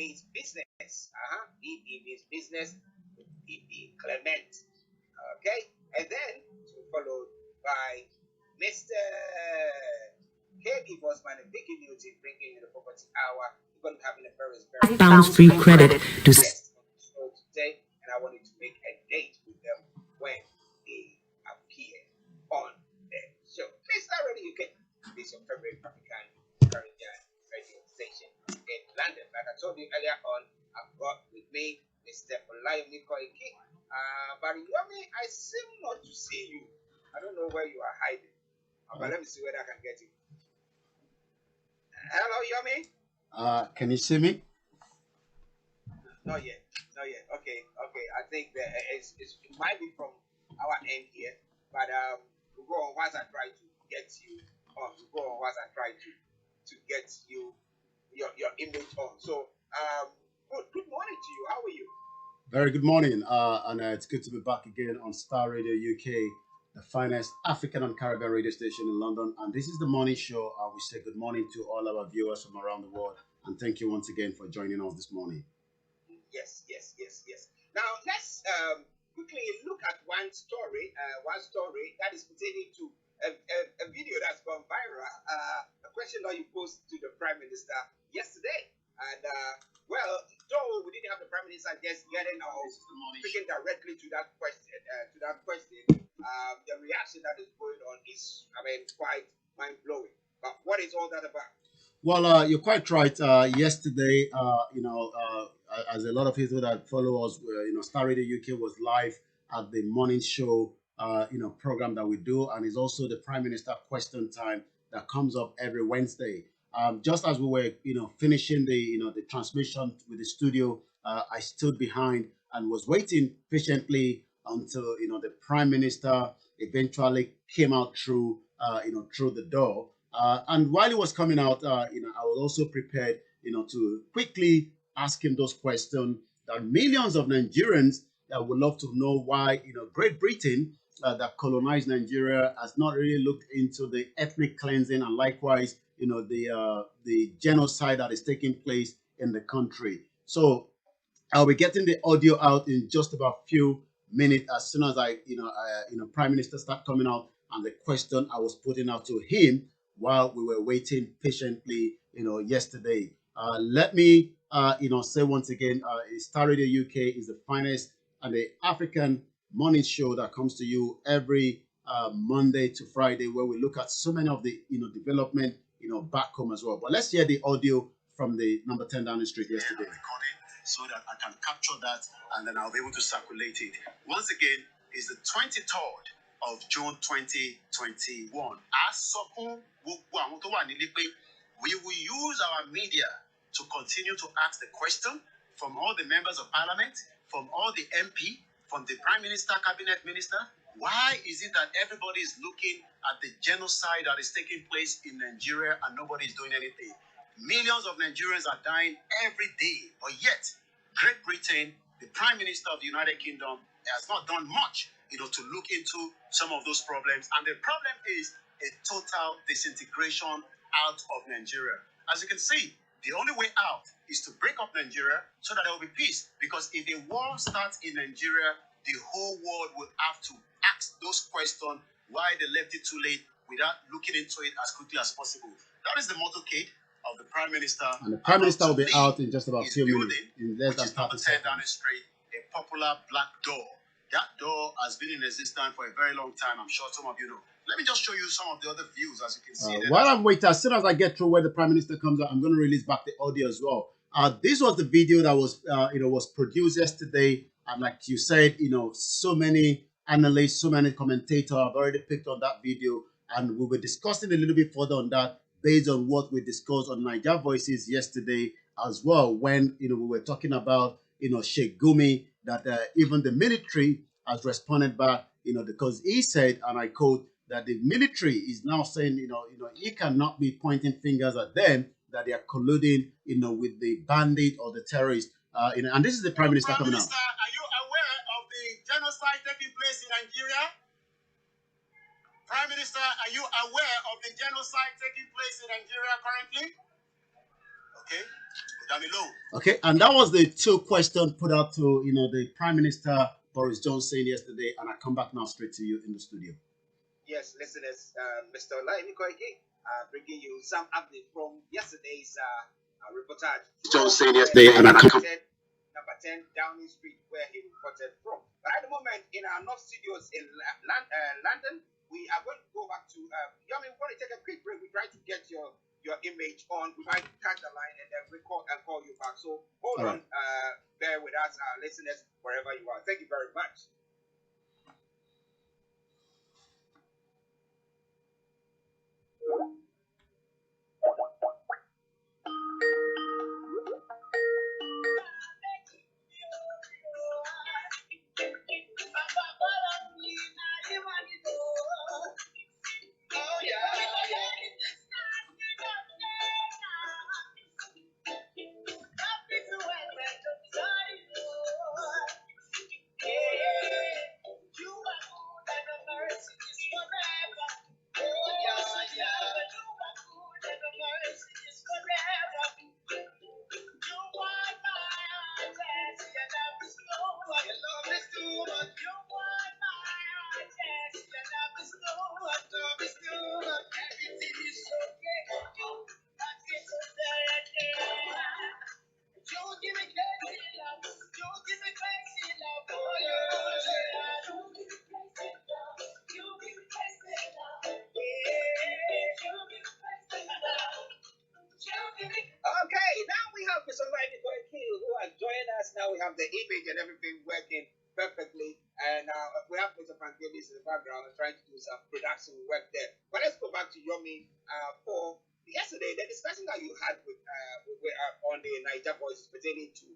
means business. BB means business. BB Clement. Okay, and then followed by Mr. Caregiver Bosman and Biggie Music bringing you the property hour. We're going to be having a very £5 free credit to guest on the show today, and I wanted to make a date with them when they appear on the show. Please start ready, UK. This is your favorite African Caribbean radio station in London. Like I told you earlier on, I've got with me Mr. Olayomi Koiki. But Yomi, I seem not to see you. I don't know where you are hiding. But let me see whether I can get you. Hello, Yomi. Can you see me? Not yet. Okay. I think that it might be from our end here, but we'll go on once I try to get you on. To get you your image on. So good morning to you. How are you? Very good morning, and it's good to be back again on Star Radio UK, the finest African and Caribbean radio station in London. And this is the morning show. We say good morning to all our viewers from around the world, and thank you once again for joining us this morning. Yes. Now let's quickly look at one story that is pertaining to a video that's gone viral. A question that you posed to the Prime Minister yesterday, and well, though we didn't have the Prime Minister just getting speaking directly to that question, the reaction that is going on is, quite mind blowing. But what is all that about? Well, you're quite right. Yesterday, as a lot of people that follow us, Star Radio UK was live at the morning show, program that we do, and it's also the Prime Minister question time that comes up every Wednesday. Just as we were, finishing the transmission with the studio, I stood behind and was waiting patiently until the Prime Minister eventually came out through the door. And while he was coming out, I was also prepared, to quickly ask him those questions that millions of Nigerians would love to know why, Great Britain that colonized Nigeria has not really looked into the ethnic cleansing and likewise, the genocide that is taking place in the country. So I'll be getting the audio out in just about a few minutes as soon as Prime Minister start coming out and the question I was putting out to him while we were waiting patiently, yesterday. Let me, say once again, Star Radio UK is the finest and the African morning show that comes to you every Monday to Friday, where we look at so many of the, development, back home as well. But let's hear the audio from the number 10 Downing Street yesterday. So that I can capture that and then I'll be able to circulate it. Once again, it's the 23rd of June 2021. We will use our media to continue to ask the question from all the members of parliament, from all the MP, from the Prime Minister, Cabinet Minister. Why is it that everybody is looking at the genocide that is taking place in Nigeria and nobody is doing anything? Millions of Nigerians are dying every day, but yet Great Britain, the Prime Minister of the United Kingdom, has not done much, to look into some of those problems. And the problem is a total disintegration out of Nigeria. As you can see, the only way out is to break up Nigeria so that there will be peace. Because if a war starts in Nigeria, the whole world will have to ask those questions why they left it too late without looking into it as quickly as possible. That is the motorcade of the Prime Minister. And the Prime Minister will be out in just about a few minutes. In less than 30 seconds. Down the street, a popular black door. That door has been in existence for a very long time. I'm sure some of you know. Let me just show you some of the other views, as you can see. While I'm waiting, as soon as I get through where the Prime Minister comes out, I'm going to release back the audio as well. This was the video that was, was produced yesterday. And like you said, so many analysts, so many commentators have already picked on that video. And we were discussing a little bit further on that based on what we discussed on Niger Voices yesterday as well, when, we were talking about, Sheikh Gumi, that even the military has responded back, because he said, and I quote, that the military is now saying, he cannot be pointing fingers at them, that they are colluding, with the bandit or the terrorists. And this is the Prime Minister coming out. Are you aware of the genocide taking place in Nigeria? Prime Minister, are you aware of the genocide taking place in Nigeria currently? Okay. Okay, and that was the two questions put out to the Prime Minister Boris Johnson yesterday, and I come back now straight to you in the studio. Yes, listeners, Mr. Olayomi Koiki bringing you some update from yesterday's reportage. Johnson yesterday, and I come number 10 Downing Street, where he reported from. But at the moment, in our North Studios in London, we are going to go back to Yomi. We want to take a quick break. We try to get your image on. We might cut the line and then record and call you back. So hold on, bear with us, listeners, wherever you are. Thank you very much. Okay, now we have Mr. Olayomi Koiki who has joined us. Now we have the image and everything working perfectly. And we have Mr. Pangelis in the background and trying to do some production work there. But let's go back to Yomi for yesterday, the discussion that you had with on the Niger Voice pertaining to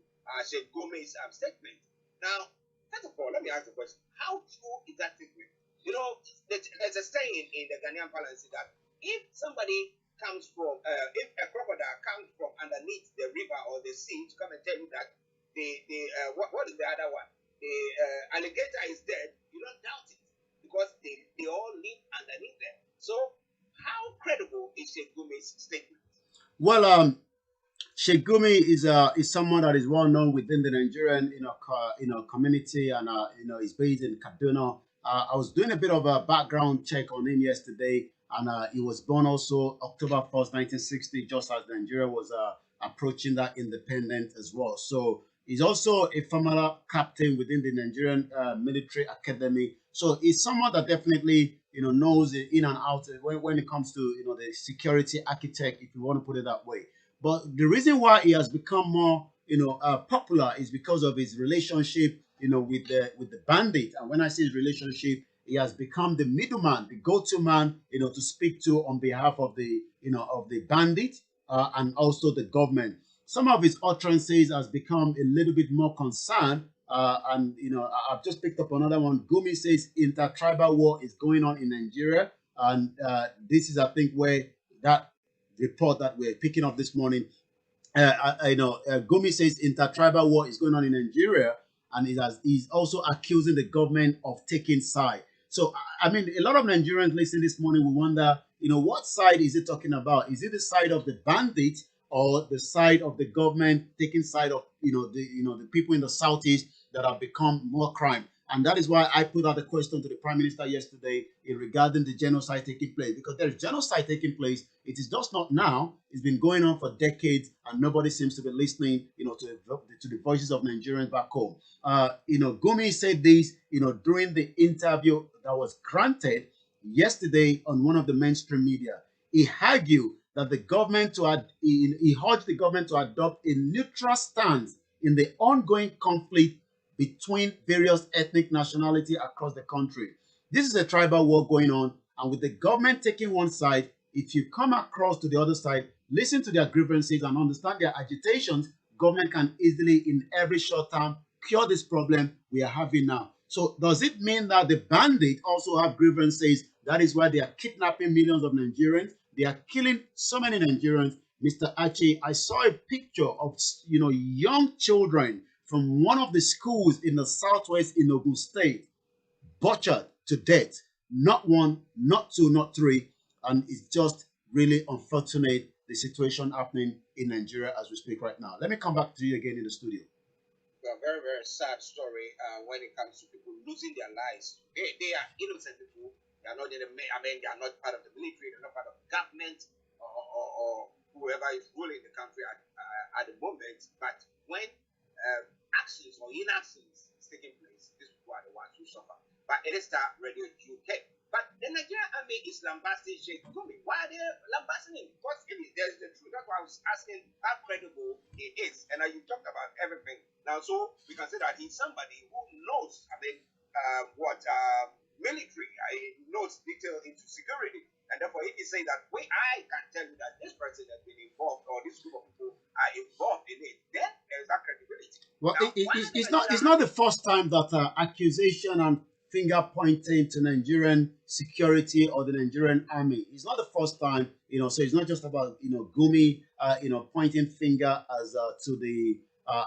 Sheikh Gumi's statement. Now, first of all, let me ask the question. How true is that statement? You know, there's a saying in the Ghanaian parlance that if somebody comes from, if a crocodile comes from underneath the river or the sea to come and tell you that what is the other one? The alligator is dead, you don't doubt it because they all live underneath there. So, how credible is Sheikh Gumi's statement? Well, Sheikh Gumi is someone that is well known within the Nigerian community, and he's based in Kaduna. I was doing a bit of a background check on him yesterday, and he was born also October 1st, 1960, just as Nigeria was approaching that independence as well. So he's also a former captain within the Nigerian military academy. So he's someone that definitely knows it in and out when it comes to the security architect, if you want to put it that way. But the reason why he has become more popular is because of his relationship with the bandit. And when I say his relationship, he has become the middleman, the go-to man to speak to on behalf of the of the bandit and also the government. Some of his utterances has become a little bit more concerned, and I've just picked up another one. Gumi says intertribal war is going on in Nigeria, and this is, I think, where that report that we're picking up this morning. Gumi says intertribal war is going on in Nigeria, and he's also accusing the government of taking side. So, I mean, a lot of Nigerians listening this morning will wonder, what side is it talking about? Is it the side of the bandit or the side of the government taking side of the people in the southeast that have become more crime? And that is why I put out a question to the Prime Minister yesterday regarding the genocide taking place, because there is genocide taking place. It is just not now. It's been going on for decades, and nobody seems to be listening, to the voices of Nigerians back home. Gumi said this, during the interview that was granted yesterday on one of the mainstream media. He argued that the government he urged the government to adopt a neutral stance in the ongoing conflict between various ethnic nationalities across the country. This is a tribal war going on, and with the government taking one side, if you come across to the other side, listen to their grievances and understand their agitations, government can easily, in every short term, cure this problem we are having now. So does it mean that the bandits also have grievances? That is why they are kidnapping millions of Nigerians. They are killing so many Nigerians. Mr. Archie, I saw a picture of young children from one of the schools in the southwest in Ogun State, butchered to death. Not one, not two, not three. And it's just really unfortunate the situation happening in Nigeria as we speak right now. Let me come back to you again in the studio. A very, very sad story when it comes to people losing their lives. They are innocent people. They are not in the, I mean, they are not part of the military. They're not part of the government or whoever is ruling the country at the moment. But when actions or inactions is taking place, these people are the ones who suffer. But it is Starr Radio UK. But the Nigerian army is lambasting Sheikh Gumi. Why are they lambasting him? Because if there's the truth, that's why I was asking how credible he is. And you talked about everything. Now, so we can say that he's somebody who knows, I mean, military, he knows detail into security. And therefore, if you say that, wait, I can tell you that this person has been involved or this group of people are involved in it, then there's that credibility. Well, now, it's not the first time that accusation and finger pointing to Nigerian security or the Nigerian army. It's not the first time, so it's not just about, Gumi, pointing finger as to the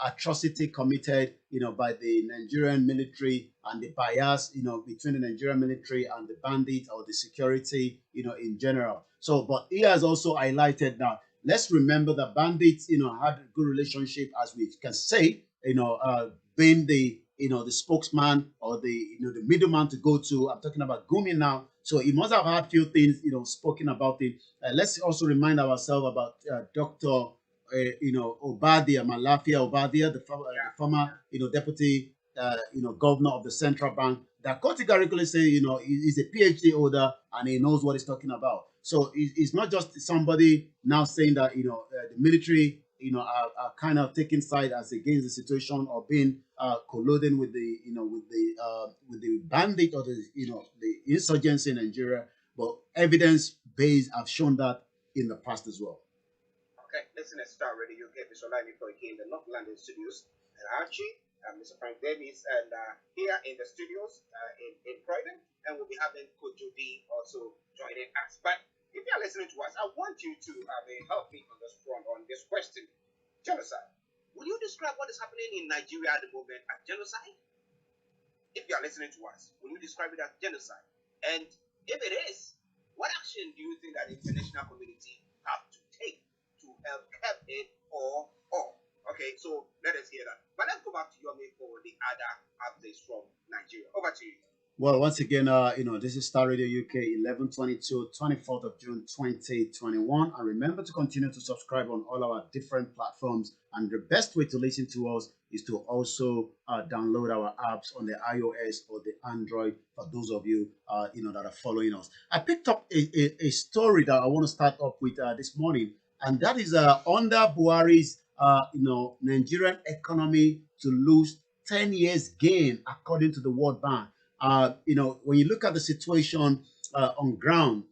atrocity committed, by the Nigerian military and the bias, between the Nigerian military and the bandits or the security, in general. So, but he has also highlighted that let's remember that bandits, had a good relationship, as we can say, being the the spokesman or the middleman to go to. I'm talking about Gumi now. So he must have had few things spoken about it. Let's also remind ourselves about Dr. Obadia, Malafia Obadia, the former deputy governor of the central bank, that categorically say he's a PhD holder and he knows what he's talking about. So it's not just somebody now saying that the military are kind of taking side as against the situation or being colluding with the with the bandit or the insurgency in Nigeria, but evidence based have shown that in the past as well. Okay, listen to Starr Radio UK, Mr. Olayomi Koiki in the North London studios, and Archie, Mr. Frank Davies, and here in the studios in Croydon, and we'll be having Kojo D also joining us. But if you are listening to us, I want you to help me on this front on this question: genocide. Will you describe what is happening in Nigeria at the moment as genocide? If you are listening to us, will you describe it as genocide? And if it is, what action do you think that the international community have to take to help curb it or? Okay, so let us hear that. But let's go back to Yomi for the other updates from Nigeria. Over to you. Well, once again, this is Starr Radio UK, 11/22, 24th of June, 2021. And remember to continue to subscribe on all our different platforms. And the best way to listen to us is to also download our apps on the iOS or the Android for those of you, that are following us. I picked up a story that I want to start off with this morning. And that is under Buhari's, Nigerian economy to lose 10 years gain, according to the World Bank. When you look at the situation on ground,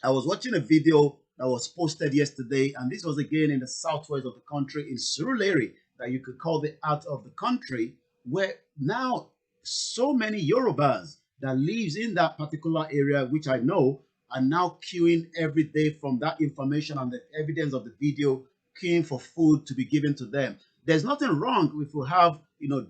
I was watching a video that was posted yesterday, and this was again in the southwest of the country, in Surulere, that you could call the heart of the country, where now so many Yorubas that lives in that particular area, which I know, are now queuing every day from that information and the evidence of the video, queuing for food to be given to them. There's nothing wrong if we have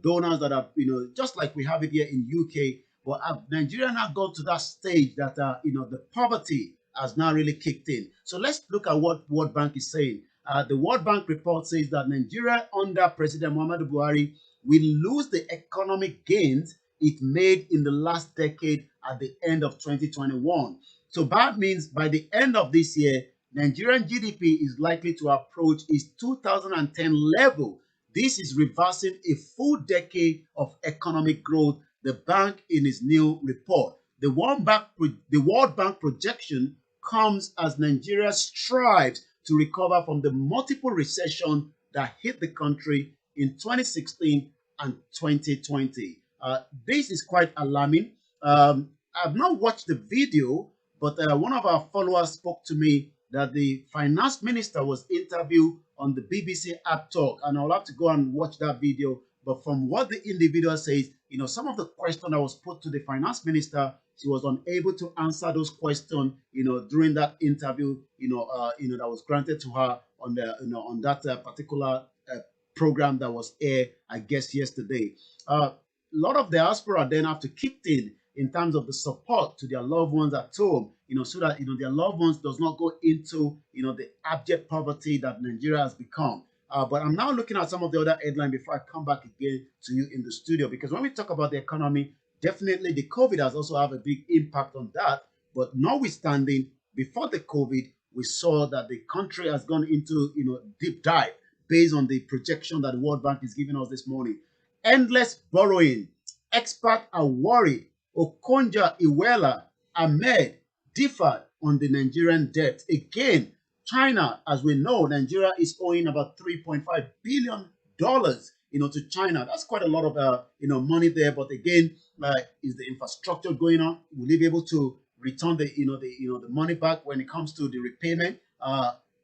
donors that are just like we have it here in UK. But Nigeria now got to that stage that the poverty has now really kicked in. So let's look at what World Bank is saying. The World Bank report says that Nigeria under President Muhammadu Buhari will lose the economic gains it made in the last decade at the end of 2021. So that means by the end of this year, Nigerian GDP is likely to approach its 2010 level. This is reversing a full decade of economic growth, the bank in its new report. The World Bank projection comes as Nigeria strives to recover from the multiple recession that hit the country in 2016 and 2020. This is quite alarming. I've not watched the video, but one of our followers spoke to me that the finance minister was interviewed on the BBC App Talk, and I'll have to go and watch that video. But from what the individual says, some of the questions that was put to the finance minister, she was unable to answer those questions, during that interview, that was granted to her on the, on that particular program that was aired, I guess, yesterday. A lot of diaspora then have to kick in, in terms of the support to their loved ones at home, so that their loved ones does not go into the abject poverty that Nigeria has become. But I'm now looking at some of the other headlines before I come back again to you in the studio, because when we talk about the economy, definitely the COVID has also had a big impact on that. But notwithstanding, before the COVID, we saw that the country has gone into deep dive based on the projection that the World Bank is giving us this morning. Endless borrowing. Experts are worried. Okonja Iweala Ahmed differed on the Nigerian debt. Again, China, as we know, Nigeria is owing about $3.5 billion, to China. That's quite a lot of money there. But again, is the infrastructure going on? Will they be able to return the money back when it comes to the repayment?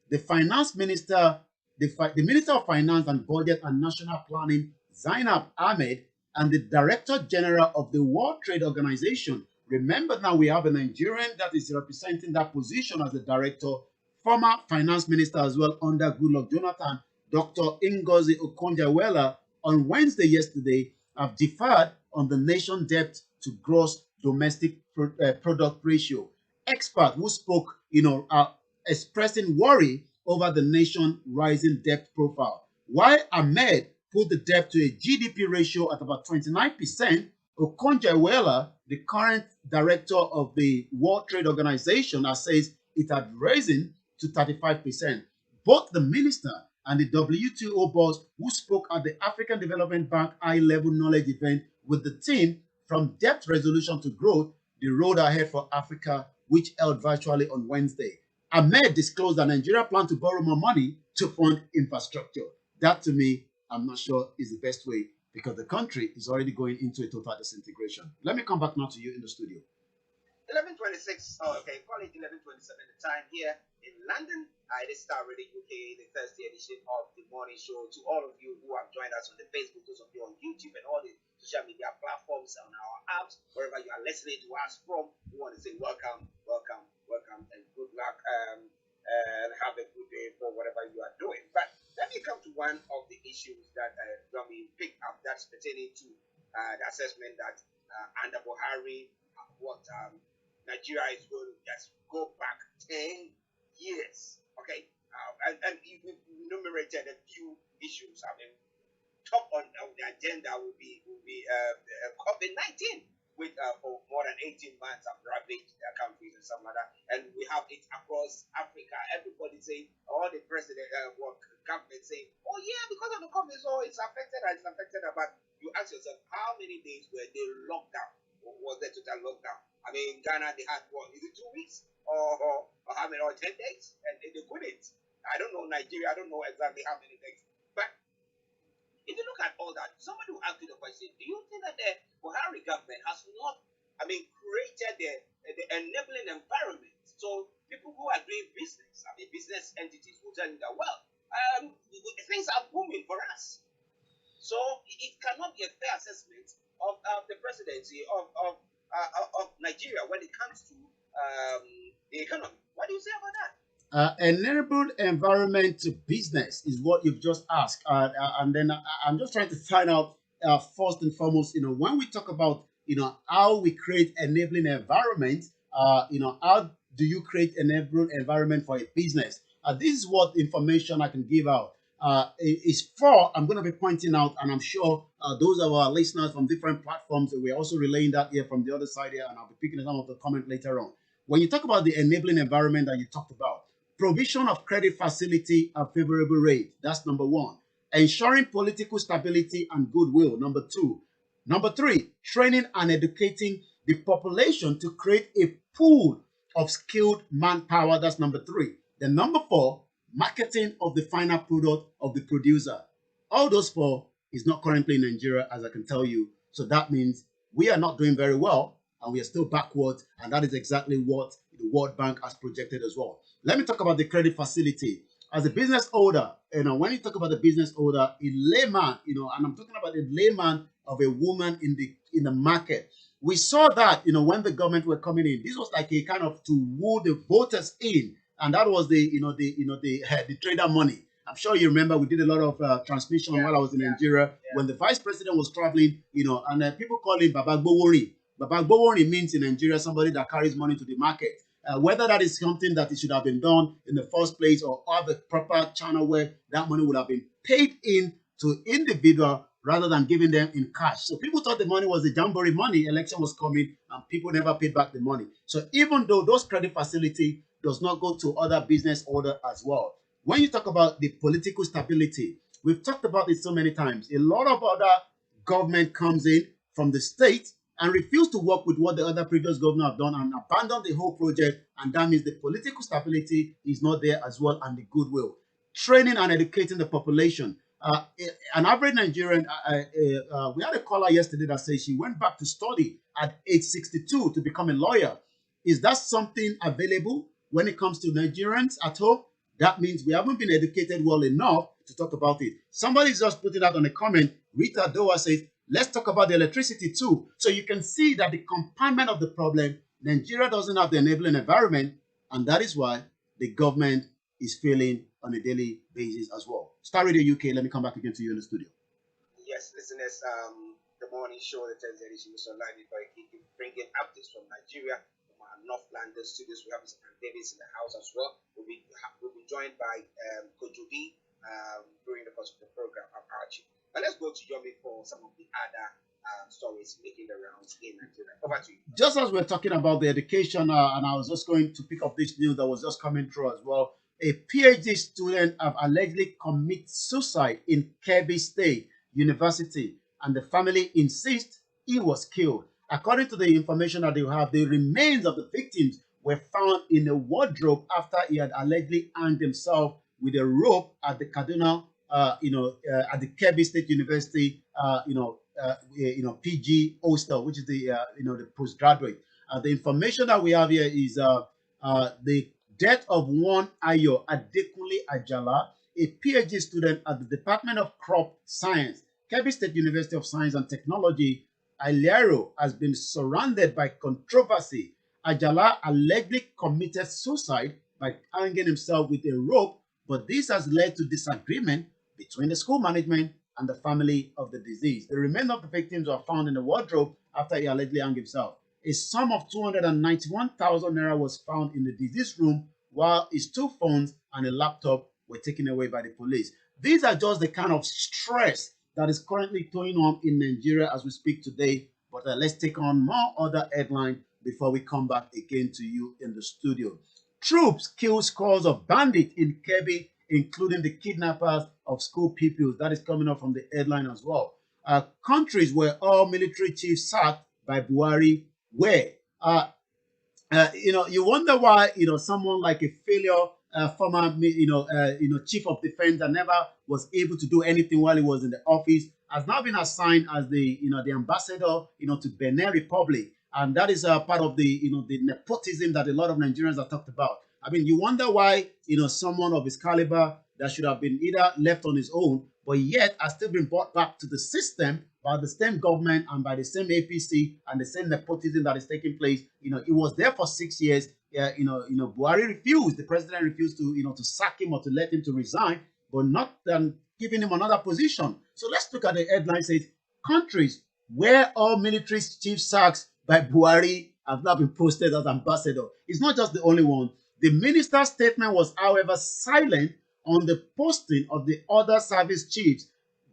The finance minister, the Minister of Finance and Budget and National Planning, Zainab Ahmed, and the Director General of the World Trade Organization. Remember, now we have a Nigerian that is representing that position as the director, former finance minister as well under Goodluck Jonathan, Dr. Ngozi Okonjo-Iweala, on Wednesday yesterday have deferred on the nation debt to gross domestic product ratio. Experts who spoke, are expressing worry over the nation rising debt profile. While Ahmed put the debt to a GDP ratio at about 29%, Okonjo-Iweala, the current director of the World Trade Organization, has says it had risen to 35%. Both the minister and the WTO boss who spoke at the African Development Bank high-level knowledge event with the team from debt resolution to growth, the road ahead for Africa, which held virtually on Wednesday. Ahmed disclosed that Nigeria planned to borrow more money to fund infrastructure. That, to me, I'm not sure is the best way, because the country is already going into a total disintegration. Let me come back now to you in the studio. 11:26. Oh, okay. Call it 11:27. The time here in London. It is Starr Radio UK, the Thursday edition of the morning show. To all of you who have joined us on the Facebook, those of you on YouTube, and all the social media platforms on our apps, wherever you are listening to us from, we want to say welcome, welcome, welcome, and good luck. And have a good day for whatever you are doing. But let me come to one of the issues that Yomi picked up, that's pertaining to the assessment that under Buhari, what Nigeria is going to just go back 10 years. Okay, and you enumerated a few issues. I mean, top on the agenda will be COVID-19, which for more than 18 months have ravaged their countries and some other, and we have it across Africa. Everybody saying, all the president, government saying, oh yeah, because of the COVID, so it's affected us, it's affected us. But you ask yourself, how many days were they locked down? Or was there total lockdown? I mean, Ghana, they had what? Is it 2 weeks? Or how many? Or 10 days? And they couldn't. I don't know Nigeria. I don't know exactly how many days. But if you look at all that, somebody will ask you the question, do you think that the Buhari government has not, created the enabling environment? So people who are doing business, business entities will tell you that, well, things are booming for us. So it cannot be a fair assessment of the presidency of Nigeria when it comes to the economy. What do you say about that? Enabled environment to business is what you've just asked, and then I'm just trying to find out first and foremost, when we talk about how we create enabling environment, how do you create enabling environment for a business? This is what information I can give out. Is for I'm going to be pointing out, and I'm sure those of our listeners from different platforms, we're also relaying that here from the other side here, and I'll be picking some of the comment later on. When you talk about the enabling environment that you talked about, provision of credit facility at favorable rate, that's number one. Ensuring political stability and goodwill, number two. Number three, training and educating the population to create a pool of skilled manpower, that's number three. Then number four, marketing of the final product of the producer. All those four is not currently in Nigeria, as I can tell you. So that means we are not doing very well, and we are still backwards, and that is exactly what the World Bank has projected as well. Let me talk about the credit facility. As a business owner, when you talk about the business owner, a layman, and I'm talking about a layman of a woman in the market. We saw that, when the government were coming in, this was like a kind of to woo the voters in, and that was the trader money. I'm sure you remember we did a lot of transmission while I was in Nigeria when the vice president was traveling, and people called him Baba Gbowori. Babagbowori means in Nigeria somebody that carries money to the market. Whether that is something that it should have been done in the first place or have a proper channel where that money would have been paid in to individual rather than giving them in cash. So people thought the money was the jamboree money, election was coming, and people never paid back the money. So even though those credit facility does not go to other business order as well. When you talk about the political stability, we've talked about it so many times. A lot of other government comes in from the state and refuse to work with what the other previous governor have done and abandon the whole project, and that means the political stability is not there as well, and the goodwill. Training and educating the population. An average Nigerian, we had a caller yesterday that said she went back to study at age 62 to become a lawyer. Is that something available when it comes to Nigerians at home? That means we haven't been educated well enough to talk about it. Somebody's just putting out on a comment. Rita Doa says, let's talk about the electricity too. So you can see that the compoundment of the problem, Nigeria doesn't have the enabling environment, and that is why the government is failing on a daily basis as well. Star Radio UK, let me come back again to you in the studio. Yes, listeners, the morning show, the 10th edition is online before I keep bringing updates from Nigeria, from our North London studios. We have Mr. Davis in the house as well. We'll be joined by Kojo during the course of the program of Archie. But let's go to Yomi for some of the other stories making the rounds in Nigeria. Over to you. Just as we're talking about the education, and I was just going to pick up this news that was just coming through as well. A PhD student have allegedly committed suicide in Kebbi State University, and the family insists he was killed. According to the information that they have, the remains of the victims were found in a wardrobe after he had allegedly hanged himself with a rope at the Kaduna, at the Kebbi State University, PG hostel, which is the the postgraduate. The information that we have here is the death of one Ayo Adekunle Ajala, a PhD student at the Department of Crop Science, Kebbi State University of Science and Technology. Aliero has been surrounded by controversy. Ajala allegedly committed suicide by hanging himself with a rope, but this has led to disagreement between the school management and the family of the deceased. The remainder of the victims were found in the wardrobe after he allegedly hung himself. A sum of 291,000 naira was found in the deceased room, while his 2 phones and a laptop were taken away by the police. These are just the kind of stress that is currently going on in Nigeria as we speak today. But let's take on more other headlines before we come back again to you in the studio. Troops kill scores of bandits in Kebbi, including the kidnappers of school pupils. That is coming up from the headline as well. Countries where all military chiefs sacked by Buhari were. You wonder why someone like a failure former chief of defense that never was able to do anything while he was in the office has now been assigned as the ambassador to Benin Republic, and that is part of the the nepotism that a lot of Nigerians have talked about. I mean, you wonder why someone of his caliber that should have been either left on his own, but yet has still been brought back to the system by the same government and by the same APC and the same nepotism that is taking place. It was there for 6 years. Buhari refused. The president refused to sack him or to let him to resign, but not giving him another position. So let's look at the headline. Says countries where all military chief sacks by Buhari have now been posted as ambassador. It's not just the only one. The minister's statement was, however, silent on the posting of the other service chiefs.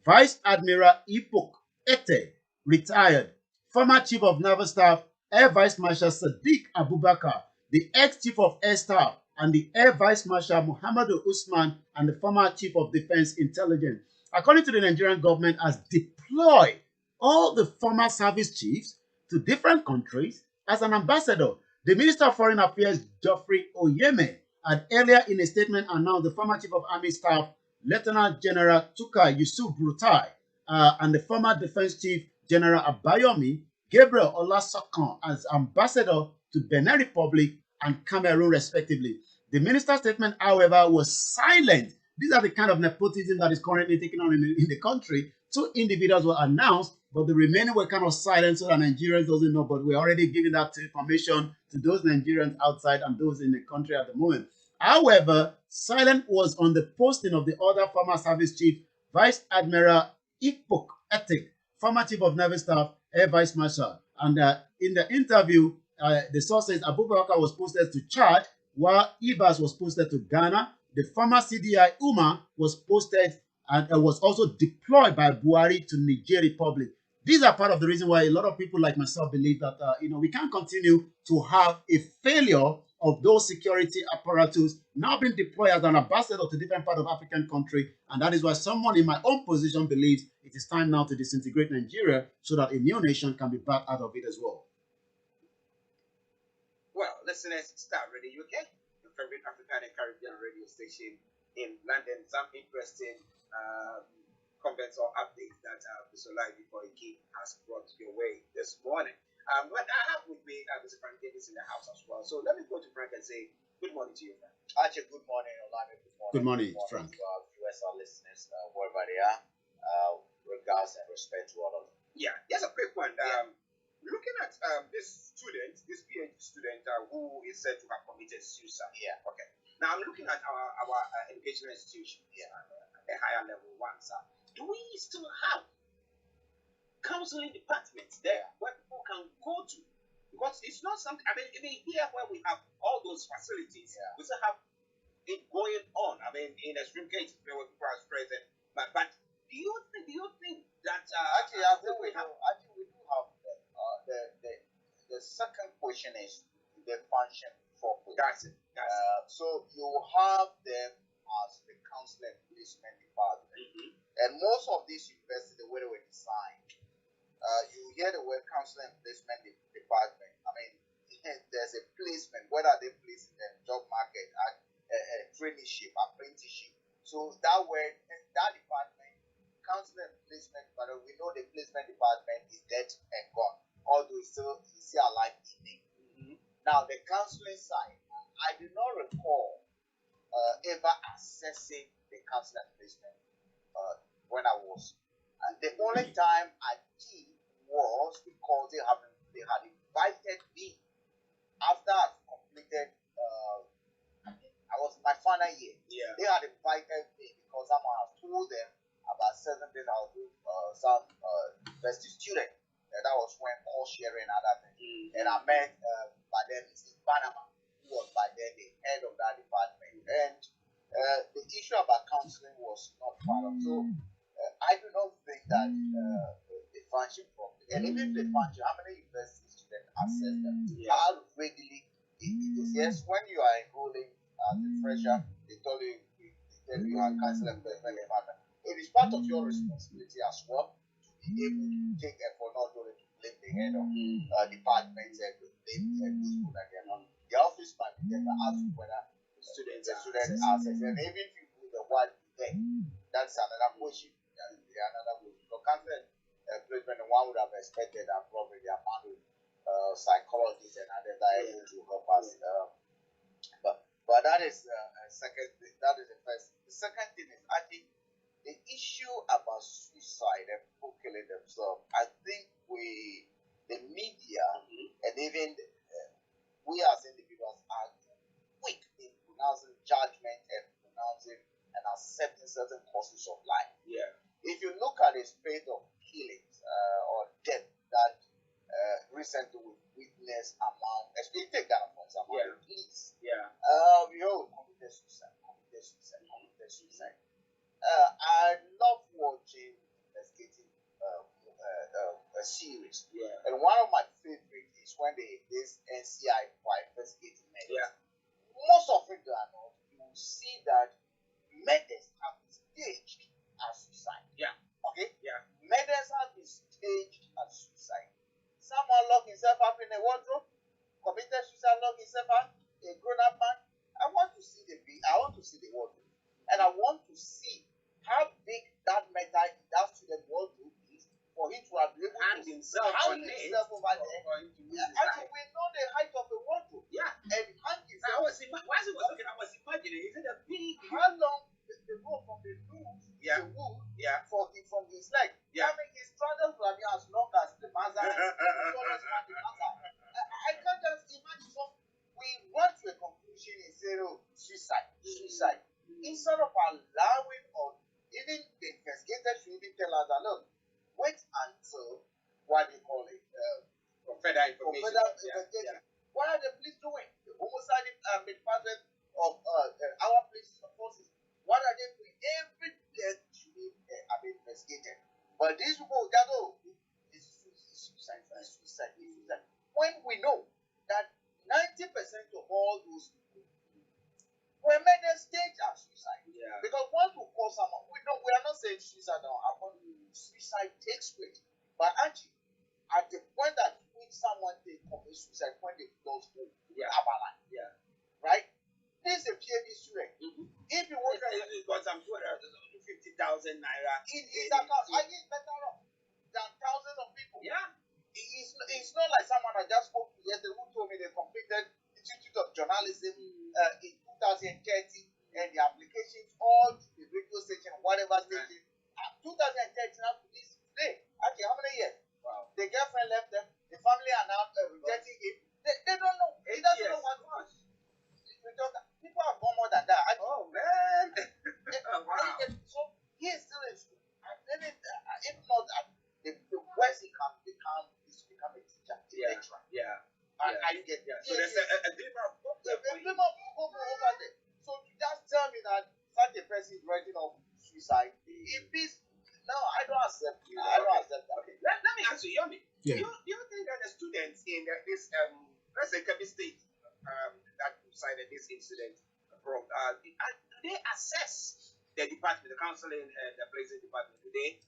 Vice Admiral Ipok Ete, retired. Former Chief of Naval Staff, Air Vice Marshal Sadiq Abubakar, the ex-Chief of Air Staff, and the Air Vice Marshal Muhammadu Usman, and the former Chief of Defense Intelligence. According to the Nigerian government, has deployed all the former service chiefs to different countries as an ambassador. The Minister of Foreign Affairs, Geoffrey Oyeme, had earlier in a statement announced the former Chief of Army Staff, Lieutenant General Tuka Yusuf Brutai, and the former Defense Chief, General Abayomi Gabriel Olasokan, as ambassador to Benin Republic and Cameroon, respectively. The minister's statement, however, was silent. These are the kind of nepotism that is currently taking on in the country. 2 individuals were announced, but the remaining were kind of silent so that Nigerians doesn't know. But we're already giving that information to those Nigerians outside and those in the country at the moment. However, silent was on the posting of the other former service chief, Vice Admiral Ipok Etek, former Chief of Naval Staff, Air Vice Marshal, and in the interview, the source says Abubakar was posted to Chad, while Ibas was posted to Ghana. The former CDI Umar was posted and was also deployed by Buhari to Niger Republic. These are part of the reason why a lot of people like myself believe that we can't continue to have a failure of those security apparatus now being deployed as an ambassador to different part of African country, and that is why someone in my own position believes it is time now to disintegrate Nigeria so that a new nation can be back out of it as well. Well, listeners, Starr Radio UK, your favorite African and Caribbean radio station in London. Some interesting comments or updates that Mr. Olayomi Koiki has brought your way this morning. But I have with me Mr. Frank Davis in the house as well. So let me go to Frank and say good morning to you, Frank. Archie, good morning. Olayomi, good morning. Good morning, Frank. To our viewers, our listeners, wherever they are. Regards and respect to all of them. Yeah, just a quick one. Looking at this student, this PhD student who is said to have committed suicide. Yeah. Okay. Now I'm looking at our educational institution, the higher level ones. Do we still have counseling departments there where people can go to? Because it's not something. I mean, even here where we have all those facilities, we still have it going on. I mean, in extreme cases where people are stressed, but do you think that Actually, I think we do have the second question is the function properly. That's it. So you have them as the counseling placement department, and most of these universities, the way they were designed, you hear the word counseling placement department. I mean, there's a placement, whether they place in the job market, traineeship, apprenticeship. So that word, that department, counseling and placement, but we know the placement department is dead and gone, although it's still alive in it. Now the counseling side, I do not recall ever assessing the counseling and placement when I was. And the only time I did was because they had invited me after I've completed. I was in my final year. Yeah. They had invited me because someone had told them about certain things I was doing some university student. That was when all sharing and other things. And I met by then Mrs. Panama, who was by then the head of that department. And the issue about counseling was not part of. So I do not think that they function properly. And even if they function, how many university students access them? How readily it is? Yes, when you are enrolling as a fresher, they tell you have counseling placement department. It is part of your responsibility as well to be able to take effort not only to blame the head of departments and to blame those people that they are not. The office might be there to ask whether the students access. And even if you do the one event, that's another question. Another question. So counseling placement, one would have expected that probably they are found psychologists and others that are able to help us. But that is second thing. That is the first. The second thing is, I think the issue about suicide and people killing themselves, I think the media, and even we as individuals are quick in pronouncing judgment and pronouncing and accepting certain causes of life. Yeah. If you look at the spate of killings or death that recently we witnessed among, especially take Ghana for example, the police. Yeah. We all committed suicide. I love watching investigating a series. Yeah. And one of my favorites is when this NCI for investigating murders. Yeah. Most of it, you will see that murders have been staged as suicide. Yeah. Okay? Yeah. Murders have been staged as suicide. Someone locked himself up in a wardrobe, committed suicide, locked himself up, a grown-up man. I want to see the wardrobe. And I want to see how big that metal in that student wardrobe is for him to have been able Hang to himself hang on it himself over there. for him to lose his Actually, life. we know the height of a wardrobe. Yeah. And hang I himself. was looking, I was imagining, is it a big? How long the rope from the loose Yeah. the wood Yeah. from his leg? Yeah. I mean, his trousers will be as long as the Mazda. I can't just imagine. So we went to a conclusion and said, "Oh, suicide." Instead of allowing, or even the investigators should even tell us that, look, wait until what they call it, For further information. investigation. What are the police doing? The homicide department of our police forces. What are they doing? Every death should be investigated. But these people, that it's suicide. When we know that 90% of all those people were made a stage as suicide. Yeah. Because once we call someone, we are not saying suicide now. Suicide takes place. But actually, at the point that when someone they commit suicide, when they lost hope, right? This is a PhD student. If you want to got some 250,000 naira in his account, I think better off than thousands of people. Yeah. It's not like someone I just spoke to yesterday who told me they completed Institute of Journalism in 2030 and the applications all to the radio station, whatever station. 2030 up to this day. Actually, how many years? Wow. The girlfriend left them. The family are now rejecting him. They don't know. He doesn't know what to do. People have gone more than that. Actually. Oh man. Wow. So he is still in school. And then if not, the worst he can become is to become a teacher, a lecturer. Yeah. Are you getting? So there's a glimmer of hope there for you. Over there. So to just tell me that such a person is writing off suicide, it is no, I don't accept it. I don't accept that. Okay. Let me ask you, Yomi. Yeah. Do you think that the students in this let's say Kebbi State that cited this incident from do they assess the department, the counseling and the placing department? Do they?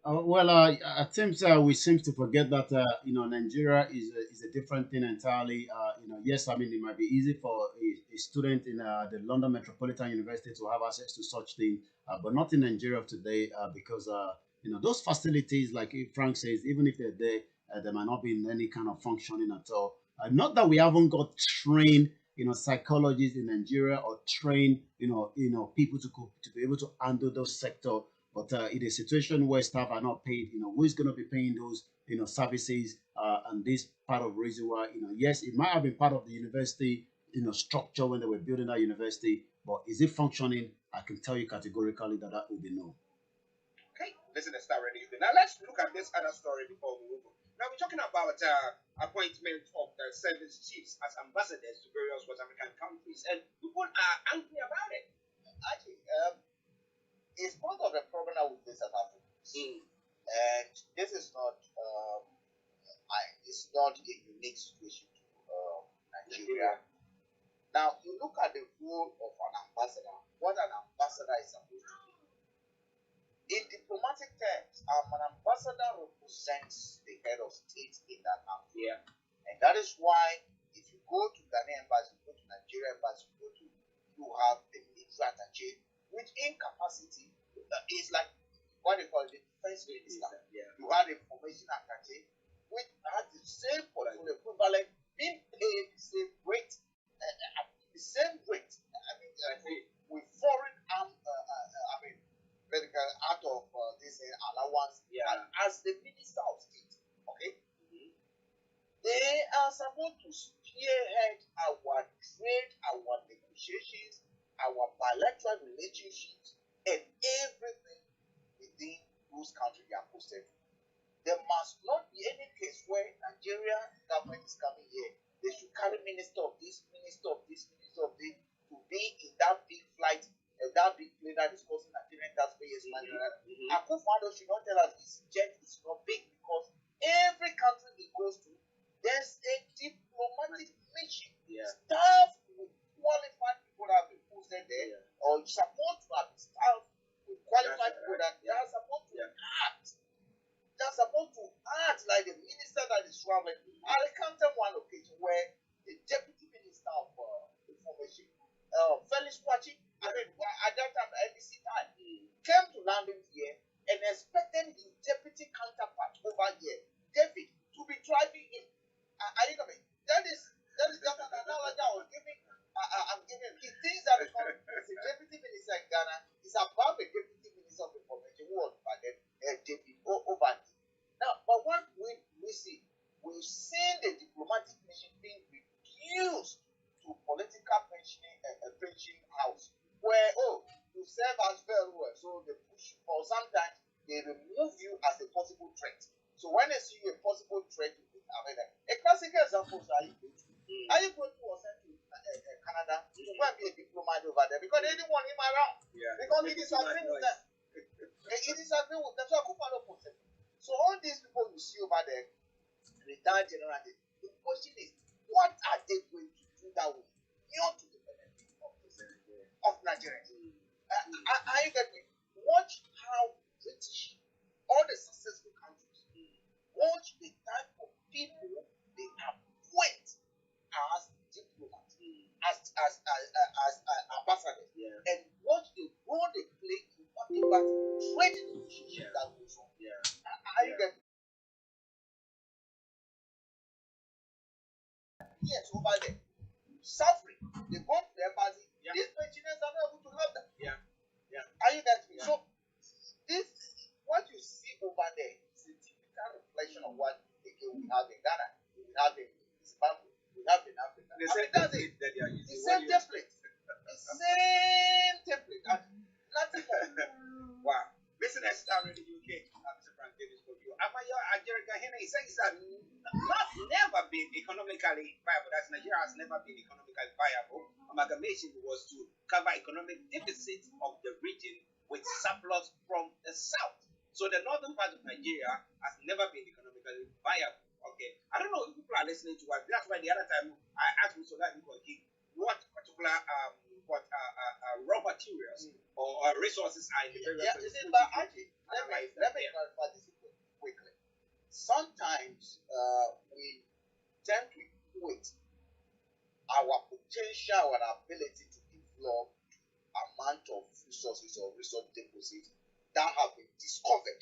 I think we seem to forget that Nigeria is a different thing entirely. Yes, I mean it might be easy for a student in the London Metropolitan University to have access to such thing, but not in Nigeria today because those facilities, like Frank says, even if they're there, there might not be in any kind of functioning at all. Not that we haven't got trained psychologists in Nigeria or trained people to be able to handle those sector. But in a situation where staff are not paid, who is going to be paying those, services? And this part of the reason why, yes, it might have been part of the university, structure when they were building that university, but is it functioning? I can tell you categorically that will be no. Okay, listen to Starr Radio. Now let's look at this other story before we move on. Now we're talking about appointment of the service chiefs as ambassadors to various West African countries, and people are angry about it. Actually, it's part of the problem with this South Africans. And this is not it's not a unique situation to Nigeria. Now you look at the role of an ambassador, what an ambassador is supposed to do. In diplomatic terms, an ambassador represents the head of state in that country. Yeah. And that is why if you go to Ghanaian embassy, you go to Nigeria embassy, you have the military attaché, which in capacity is like what they call the defense minister. Yeah. You have the information attaché, which has the same portfolio equivalent, being paid the same rate, the same rate. With foreign medical out of this allowance as the minister of state. Okay. They are supposed to spearhead our trade, our negotiations, our bilateral relationships, and everything within those countries they are posted. There must not be any case where Nigeria government is coming here. They should carry minister of this, minister of this, minister of this to be in that big flight, that big plane that is costing Nigerian taxpayers money. Akufo-Addo should not tell us his jet is not big because every country he goes to, there's a diplomatic mission. Staff with qualified people that have been posted there, or supposed to have staff with qualified people that they are supposed to act. They're supposed to act like the minister that is traveling. I'll encounter one occasion where the deputy minister of information, Felix Kwachi, at that time, NBC time, came to London here and expected his deputy counterpart over here, David, to be driving him. I think that is just an analogy I was giving. I'm giving. He thinks that because he's a deputy minister in Ghana, it's about the deputy minister of information who was David over here. Now, but what we see, we've seen the diplomatic mission being reduced to political pension house, where you serve as very well, so they push you, or sometimes they remove you as a possible threat. So when they see you a possible threat, these people you see over there, retired general, the question is, what are they going to do that will not to the benefit of Nigerians? Are you getting me? Watch how British, all the successful countries, watch the type of people they appoint as diplomats, as ambassadors, and watch the role they play in whatever trade negotiation that goes on. Are you getting me? Yes, over there, suffering. They go to the embassy. These pensioners are not able to help them. Are you getting me? So this, what you see over there is a typical reflection of what we have in Ghana, we have in Zimbabwe, we have in Africa. The same template that they are using. The same template. The same template. And nothing more. Wow. Business Starr in the UK. Mr. Frank Davis for you. Amaya Ajerica Henry says that never been economically viable. That Nigeria has never been economically viable. Amalgamation was to cover economic deficits of the region with surplus from the south. So the northern part of Nigeria has never been economically viable. Okay. I don't know if people are listening to us. That's why the other time I asked Mr. Olayomi Koiki what particular raw materials or resources are in the various places. But Archie, let me clarify this quickly. Sometimes we tend to equate our potential and ability to develop amount of resources or resource deposits that have been discovered,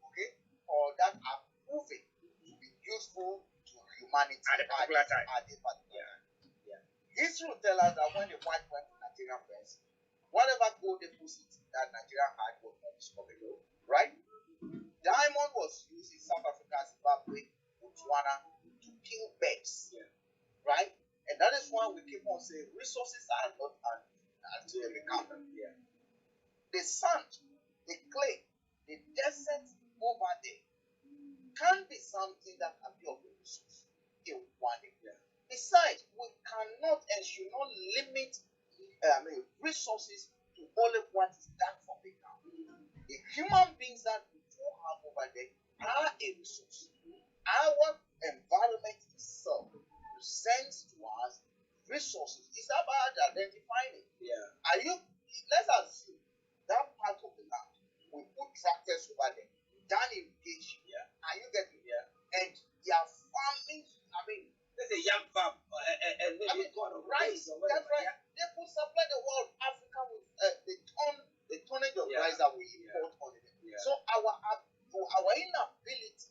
okay, or that are proven to be useful to humanity At a particular time. History will tell us that when the white went to Nigeria first, whatever gold deposits that Nigeria had was not discovered, right? Diamond was used in South Africa, Zimbabwe, Botswana to kill birds, right? And that is why we keep on saying resources are not until they come. The sand, the clay, the desert over there can be something that can be of a resource in one area. Besides, we cannot and should not limit resources to only what is done from the ground. The human beings that we do have over there are a resource. Our environment itself presents to us resources. It's about identifying it. Are you? Let's assume that part of the land we put tractors over there, done irrigation. Are you getting here? And they are farming. I mean, there's a young farm and maybe rice. That's right. They could supply the whole of Africa with the tonnage of rice that we import on it. So our inability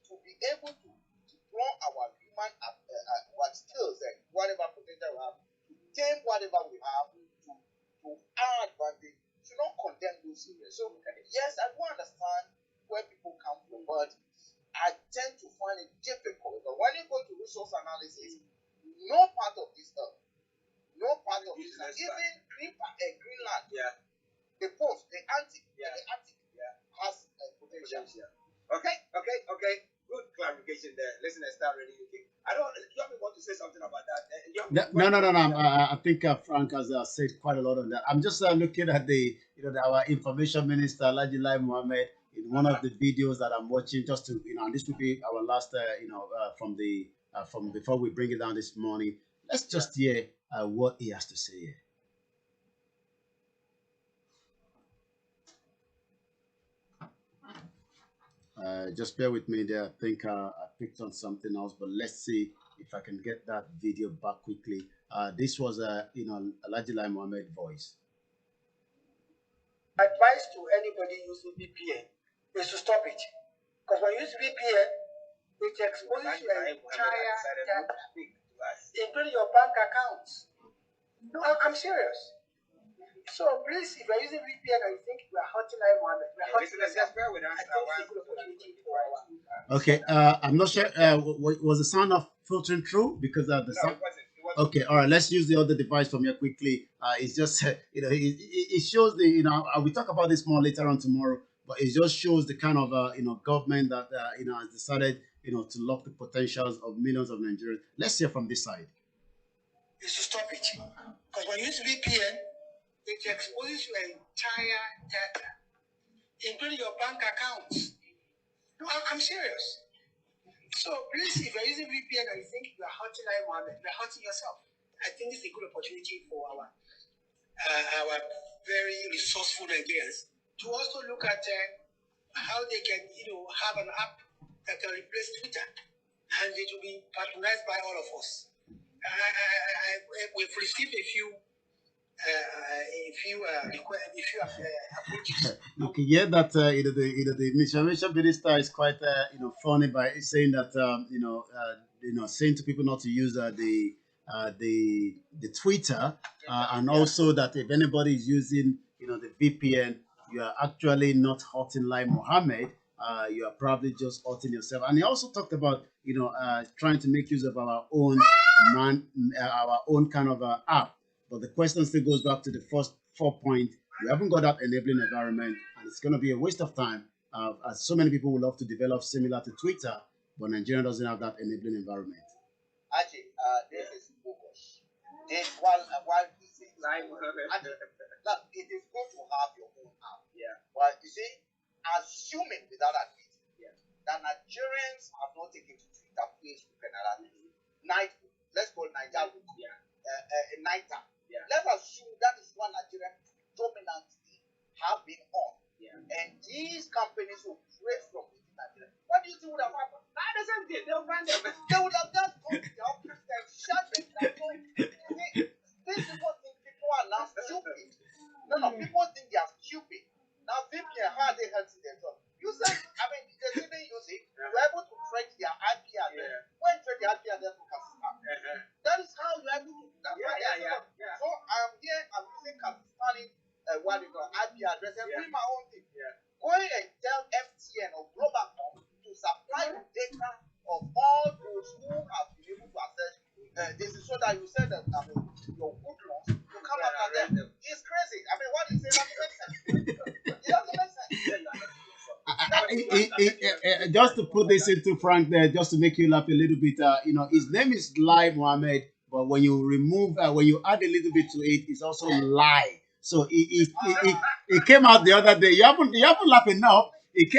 to be able to deploy our human skills and whatever potential we have to tame whatever we have to our advantage should not condemn those areas. So yes, I do understand where people come from, but I tend to find it difficult. But when you go to resource analysis, no part of this earth, even Greenland, the post, the Arctic, has potential. Okay. Good clarification there. Listen, Starr really okay. I don't. You want to say something about that? No. I think Frank has said quite a lot on that. I'm just looking at our information minister Olayomi Mohammed in one of the videos that I'm watching, just to and this will be our last from before we bring it down this morning. Let's just hear what he has to say here. Just bear with me there. I think I picked on something else, but let's see if I can get that video back quickly. This was Olayomi Mohammed voice. Advice to anybody using VPN is to stop it, because when you use VPN, it exposes your entire data, including your bank accounts. No, I'm serious. So please, if you're using VPN and you think we are hurting Mohammed, we are hurting yourself. Okay, I'm not sure. Was the sound of filtering through because of the sound? Okay, all right. Let's use the other device from here quickly. It's just it shows the we'll talk about this more later on tomorrow. But it just shows the kind of government that has decided to lock the potentials of millions of Nigerians. Let's hear from this side. Is to stop it, because when you use VPN, it exposes your entire data, including your bank accounts. No, I'm serious. So please, if you're using VPN and you think you're hurting anyone, you're hurting yourself. I think this is a good opportunity for our very resourceful Nigerians to also look at how they can, have an app that can replace Twitter, and it will be patronized by all of us. We've received a few approaches. You can hear that the information minister is quite funny by saying that saying to people not to use the Twitter and also that if anybody is using the VPN, you are actually not hurting like Mohammed. You are probably just hurting yourself. And he also talked about trying to make use of our own kind of app. But the question still goes back to the first 4 points. We haven't got that enabling environment, and it's going to be a waste of time. As so many people would love to develop similar to Twitter, but Nigeria doesn't have that enabling environment. Archie, this is focus. This while he says, look, it is good to have your own app. Yeah. But you see, assuming without admitting that Nigerians have not taken to Twitter, Facebook, and other things. Let's call Nigeria. Night time. Yeah. Let's assume that is what Nigerian dominantly have been on. Yeah. And these companies will create from within Nigeria. What do you think would have happened? They'll find them. They would have just gone to the office and shut them down. These people think people are now stupid. No, people think they are stupid. Now, VPN, how are they helping their job? You said, they didn't use it. You were able to track their IP address. Yeah. When you track the IP address, you can start. That is how you're able to do that. Yeah. So I'm here, I'm using Pakistani IP address and doing my own thing. Yeah. Going and tell MTN or Globalcom to supply the data of all those who have been able to access this is so that you said that your good laws, you come after them. It's crazy. What is it? Doesn't make sense. It doesn't make sense. Just to put this into Frank there, just to make you laugh a little bit, his name is Lai Mohammed, but when you when you add a little bit to it, it's also Lai. So it came out the other day. You haven't laughed enough.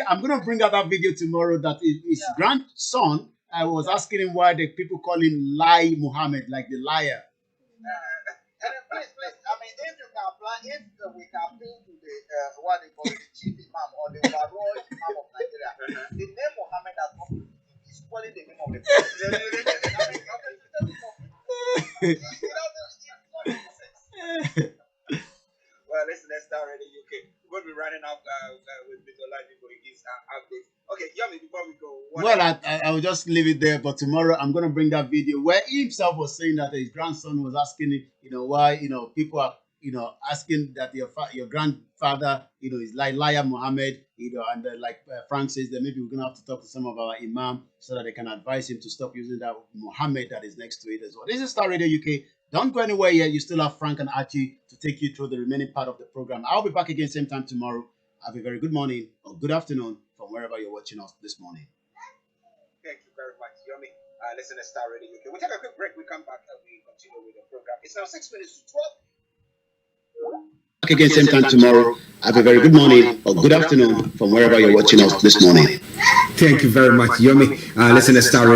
I'm going to bring out that video tomorrow that his grandson, I was asking him why the people call him Lai Mohammed, like the liar. Please, if you can apply, if we can appeal to the what they call the chief imam or the overall imam of Nigeria, the name Mohammed has not been equally the name of the Well, let's start already. Okay, we're going to be running up with Olayomi Koiki's updates. Okay, Yomi, before we go. I will just leave it there. But tomorrow I'm going to bring that video where he himself was saying that his grandson was asking him, why people are asking that your grandfather is like Liar Muhammad, and like Frank says that maybe we're going to have to talk to some of our imam so that they can advise him to stop using that Muhammad that is next to it as well. This is Starr Radio UK. Don't go anywhere yet. You still have Frank and Archie to take you through the remaining part of the program. I'll be back again same time tomorrow. Have a very good morning or good afternoon from wherever you're watching us this morning. Thank you very much, Yomi. Listen to Starr Radio UK. We'll take a quick break. We come back and we continue with the program. It's now 6 minutes to 12. Back again same time tomorrow. Have a very good morning or good afternoon from wherever you're watching us this morning. Thank you very much, Yomi. Listen to Starr